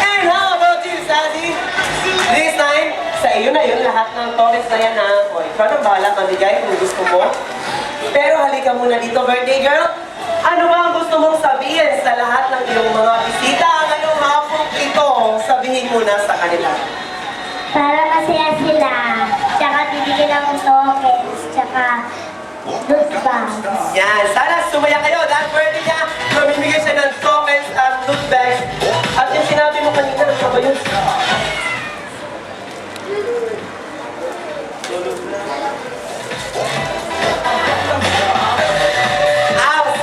And how about you, Sassy? This time, sa iyo na yun, lahat ng topics na yan na, o ikaw nang bahala mamigay kung gusto mo. Pero halika muna dito, birthday girl. Ano ba ang gusto mong sabihin sa lahat ng iyong mga bisita ngayong hapong ito? Sabihin mo na sa kanila. Para masaya sila. Tsaka bibigyan ng tokens. Tsaka loot bags. Yan, sana sumaya kayo dahil birthday niya, mamimigay siya ng tokens at loot bags. At yung sinabi mo kanina, ano ba yun?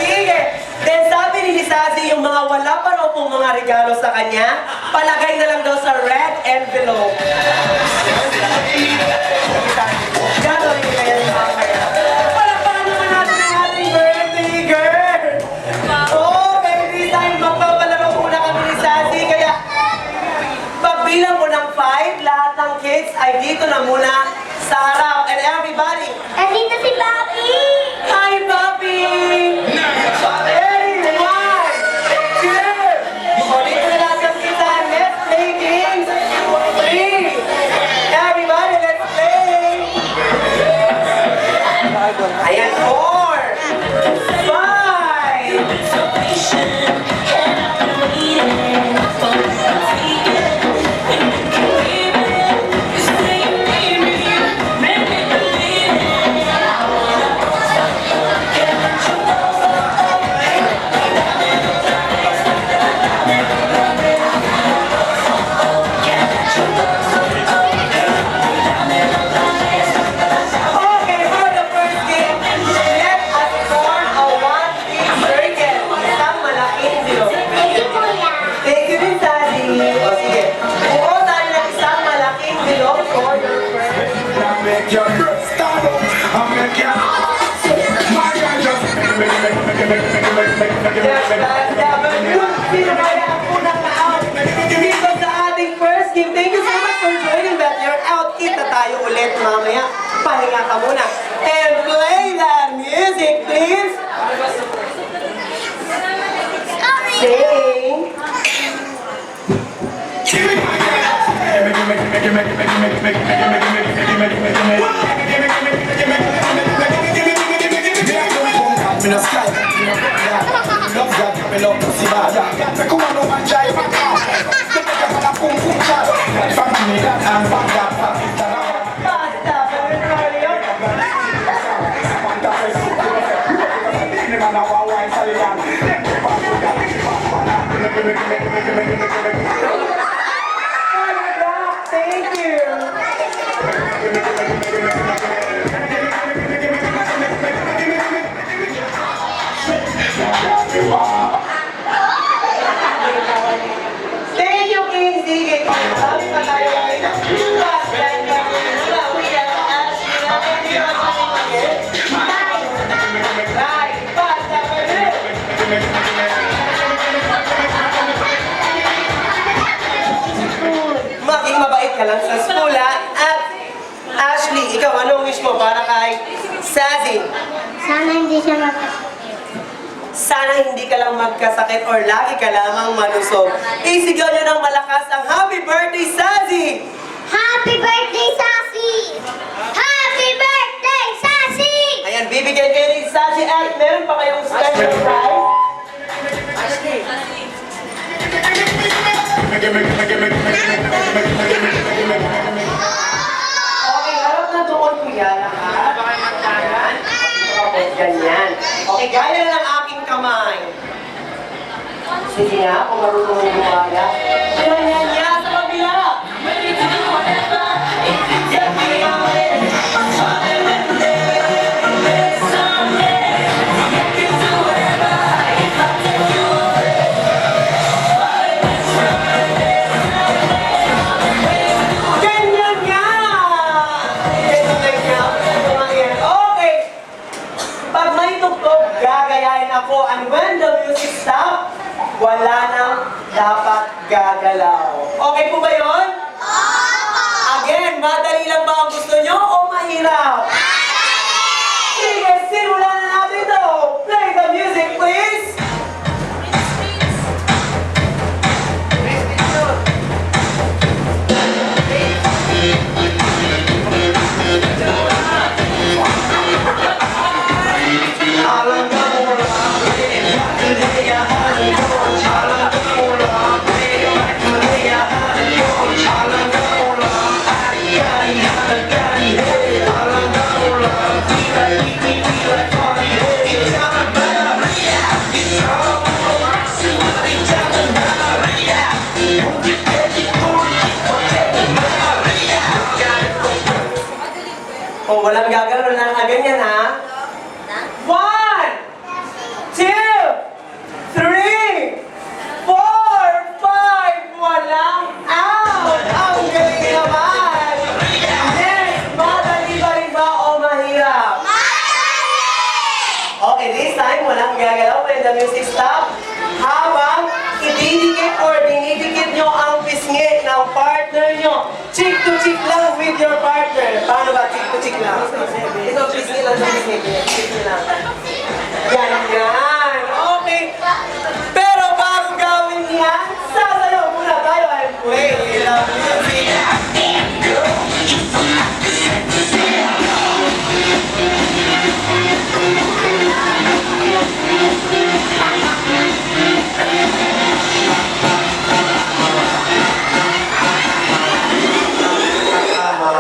Sige! Then sabi ni Sassy, yung mga wala pa raw pong mga regalo sa kanya, palagay na lang daw sa red envelope. Gano'n rin kaya yung mamaya. Palakpakan naman natin ang ating birthday girl! Oh, baby time, magpapalaro muna kami ni Sassy, kaya pagbilang ko ng 5, lahat ng kids ay dito na muna sa harap. And everybody, Andito si Papi! hi, Papi! Ready? 1, 2! O, dito na lahat ng kita. Let's play games. 3! Everybody, let's play! Ayan, 4! 5! Okay, for the first game, let us form a one-big circle. Isang malaking bilog. Thank you, Kuya. Thank you din, Sassy. O, sige. Buo tayo ng isang malaking bilog for your first. Make your breath start up. I make your my God just Sino kaya ang unang na-out dito sa ating first game? Thank you so much for joining that. You're out. Kita tayo ulit mamaya. Pahinga ka muna. And play that music, please. Sing. Basta, Mario. Thank you. Thank you, King. Sige, sabi pa tayo ngayon. Right, basta, Mario. Maging mabait ka lang sa school, ha? At Ashley, ikaw, anong wish mo para kay Sassy? Sana hindi siya mapasok. Sana hindi ka lang magkasakit or lagi ka lamang malusog. Isigaw nyo ng malakas ang Happy Birthday, Sassy! Happy birthday, Sassy! Happy birthday, Sassy! Ayan, bibigyan kayo ni Sassy at meron pa kayong special prize. Okay, harap na doon, kuya. Lahat. Okay, ganyan. Okay, gaya na ng aking kamay. Sige nga, kung marunong mong gumaya. Ganyan niya sa kabila. Ganyan nga! Ganyan nga. Okay. Pag may tugtog, gagayahin ako. And when the music stop, wala nang dapat gagalaw. Okay po ba yun? Again, madali lang ba ang gusto nyo o mahirap? walang gagalaw, wala na ganyan ha. 1, 2, 3, 4, 5, walang out! Ang galing naman! Next, madali ba rin ba o mahirap? Okay, this time, walang gagalaw when the music stop. Habang ididikit or dinidikit nyo ang pisngi ng partner nyo. Cheek to cheek lang with your partner. Paano ba? Cheek to cheek lang. Ito, pisngi lang sa pisngi. Pisngi lang. Yan, yan. Okay. Pero bago gawin yan, sasayaw muna tayo and play the music.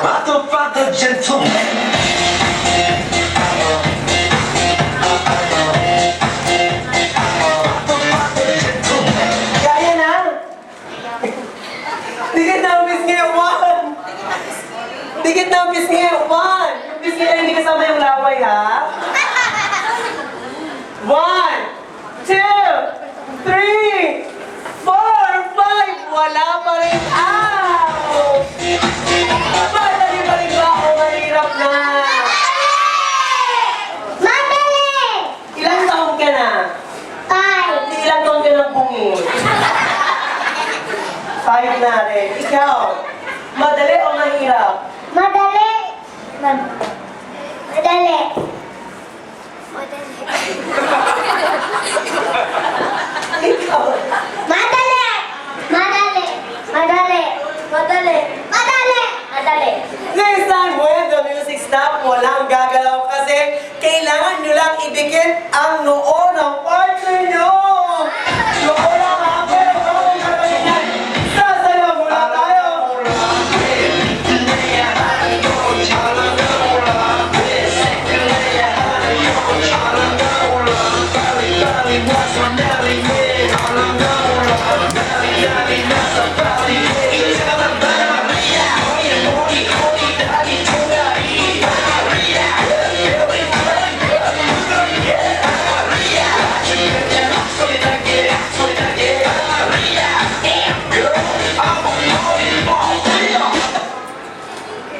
Battle for the gentleman. Kaya na. Dikit na ang pisngi. 1. Dikit na ang pisngi. 1. Yung pisngi na hindi kasama yung laway ha. 1, 2, 3, 4, 5. Wala pa rin out. Madali pa rin ba o mahirap na? Madali! Ilang taon ka na? Five. Ilang taon ka ng bungi? 5 na rin. Ikaw, madali o mahirap? Madali. Madali. Ikaw, Madali. Madali. Madali. Madali. Madali. Madali. next time when the music stop, walang gagalaw kasi kailangan nyo lang idikit ang noo ng partner nyo. Noo lang ha, pero bago gagawin yan, sasayaw muna tayo.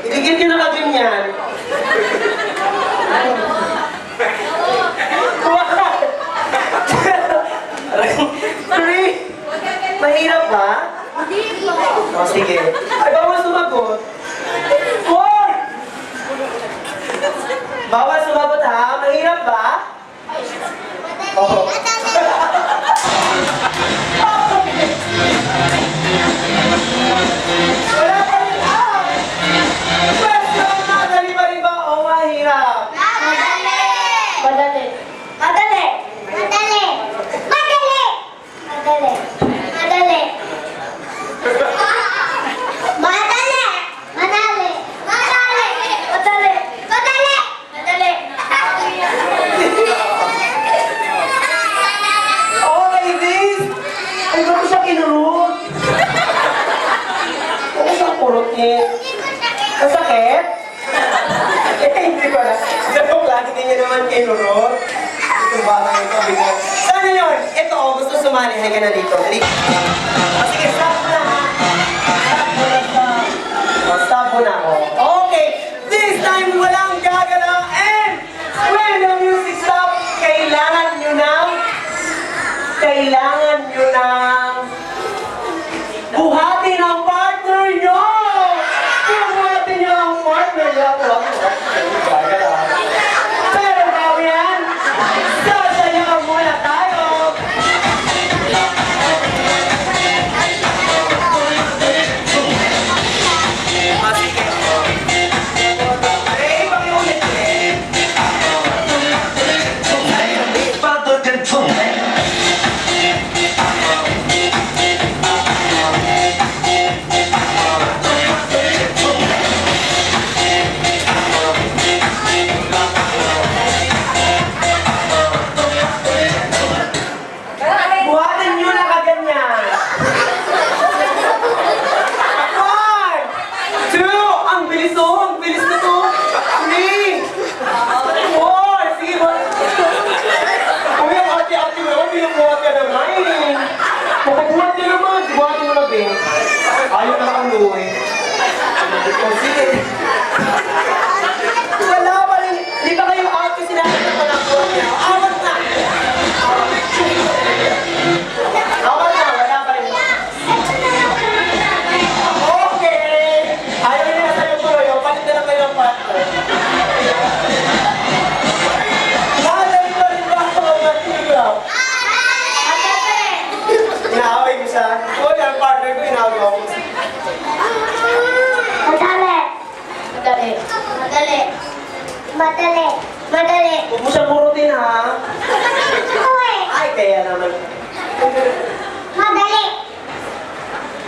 Idikit nyo na ka din yan. Three. Mahirap ba? O sige. Ay, bawal sumagot. 4. Bawal sumagot ha? Mahirap ba? Oo. Wala pa rin out. Question, madali ba rin ba o mahirap? Madali. Madali. Madali. Madali. Madali. Madali. Madali. Madali. Madali. Madali. Madali. Madali. Madali. Okay, this. Ay, ba't siya kinurot? Ano siyang kurot niya? Masakit? Eh, hindi ko na. Joke lang, hindi niya naman kinurot. Itong bata ito, bigla. Saan na yun? Ito, oh, gusto sumali. Hay ka na dito. Dali. O, sige, stop mo na. Stop mo na, stop. O, stop mo na, oh. Okay, this time walang gagalaw. And when the music stop, kailangan nyo ng buhatin ang partner nyo! Buhatin nyo ang partner nyo! Pero bago yan, sasayaw muna tayo! Madali. Madali. Huwag mo siyang burutin, ha? Uy. Ay, kaya naman. Madali.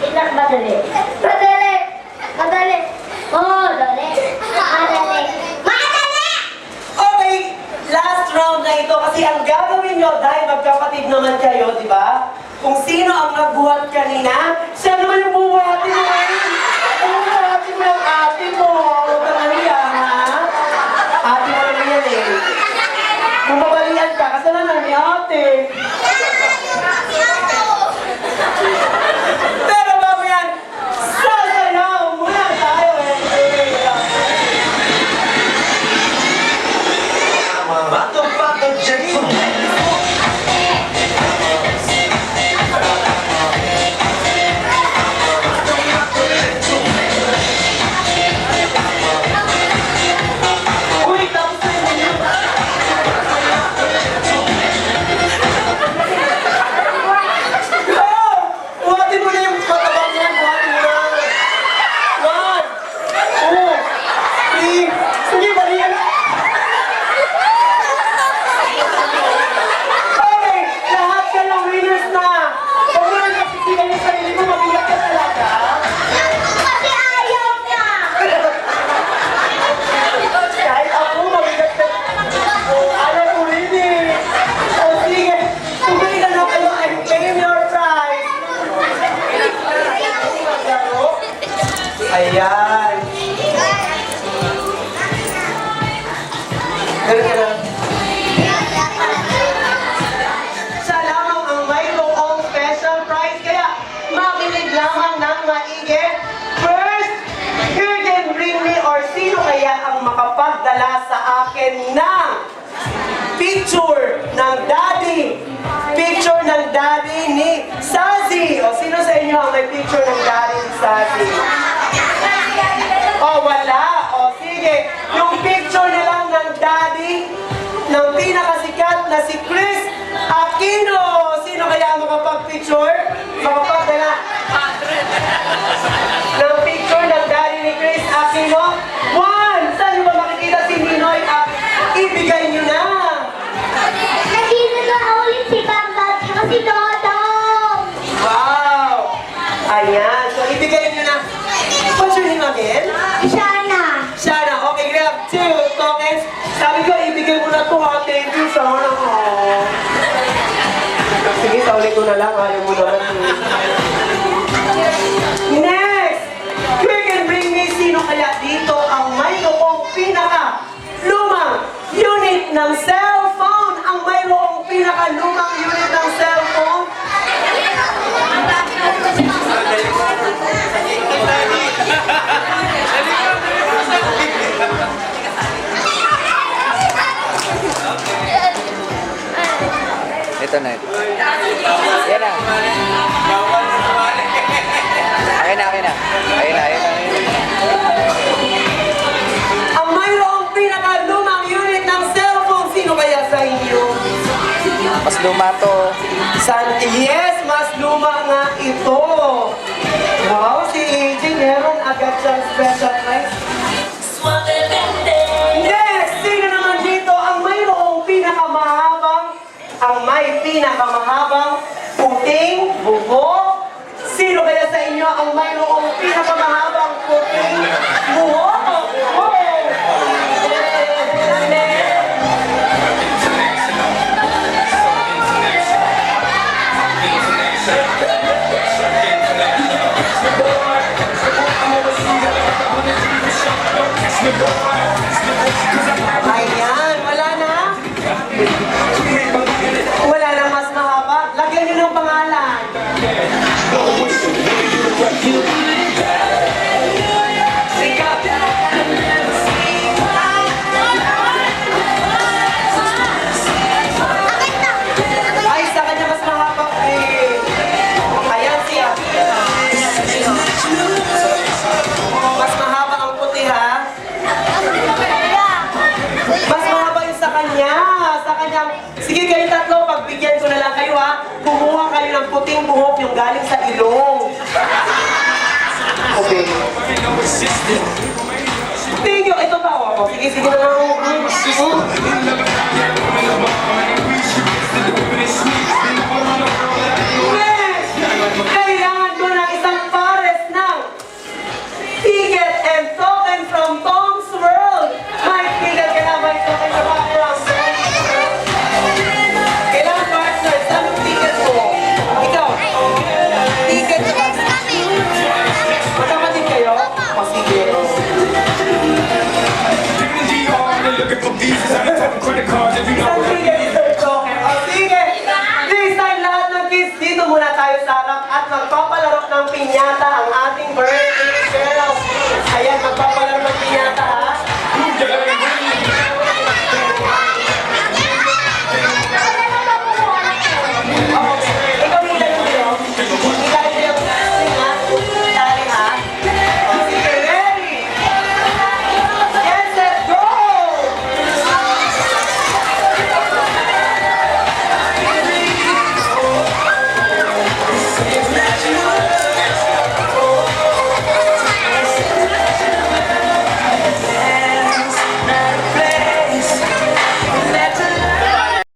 Inak madali. Madali. Madali. Oh, dali. Madali. Madali! Okay, last round na ito kasi ang gagawin nyo dahil magkapatid naman kayo, di ba? Kung sino ang nagbuhat kanina, siya naman yung buhatin mo ngayon. Buhatin mo yung ate mo. Huwag ka mahiya, ha? Ate mo naman yan eh. Kung mabalian ka, kasalanan ni ate. Pero bago yan, sasayaw muna tayo eh. Bato-bato gentleman. Uy, tapos na yun. Oh! Buhatin mo na yung matabang yan. Buhatin mo na. 1, 2, 3. Sige, bali yan. Okay, lahat kayo winners na. Huwag mo lang kapitigan yung sarili mo. Mabigat ka talaga. Kasi ayaw niya. Kahit ako, mabigat ka. Oh, ayaw ko rin eh. Oh, sige. Tuloy na na kayo and claim your prize. Ayan. Ganun ka lang. Siya lamang ang mayroong special prize. Kaya makinig lamang ng maigi. First, you can bring me or sino kaya ang makapagdala sa akin ng picture ng daddy. Picture ng daddy ni Sazi. O sino sa inyo ang may picture ng daddy ni Sazi? O wala. O sige. Yung picture na lang ng daddy ng pinakasikat na si Chris Aquino. Sino kaya ang makapag-picture? Makapagdala ng picture ng daddy ni Chris Aquino. 1! Saan nyo ba makikita si Ninoy? Ibigay nyo na! Nandito na ulit si Bambam at si Dodong. Wow! Ayan. So, ibigay nyo na. What's your name again? Shana. Shana. Okay, grab 2 tokens. Sabi ko, ibigay mo na to ha. Thank you, Shana. Oh. Sige, sauli ko na lang. Ayaw mo naman. Next! Quick and bring me sino kaya dito ang mayroong pinaka-lumang unit ng cellphone. Ang mayroong pinaka-lumang unit ng cellphone. Ito na ito. Yan na. Akin na, akin na. Ayun na, ayun na. Ang mayroong pinaka-lumang unit ng cellphone. Sino kaya sa inyo? Mas luma to. Yes, mas luma nga ito. Wow, si AJ meron agad siyang special prize. Next, sino naman dito ang mayroong may pinakamahabang puting buhok? Sino kaya sa inyo ang mayroong pinakamahabang puting buhok? Oh! Ayan, wala na? Wala na mas mahaba? Lagyan nyo ng pangalan. Ay, sa kanya mas mahaba eh. Ayan siya. Mas mahaba ang puti ha. Mas mahaba yung sa kanya. Sa kanya. Sige kayo tatlo, pagbigyan ko na lang kayo ha. Kumuha kayo ng puting buhok yung galing sa ilong. Okay. Thank you. Ito pa ako. Sige, sige na lang. Yes! Kailangan ko ng isang pares ng ticket and token from Tom's World. May ticket ka na, may token ka ba? Kailangan partner, saan yung ticket mo? Ikaw, ticket ka. Magkapatid kayo? O sige. Isang ticket, isang token. O sige. This time lahat ng kids, dito muna tayo sa harap at magpapalaro ng pinyata ang ating birthday girl.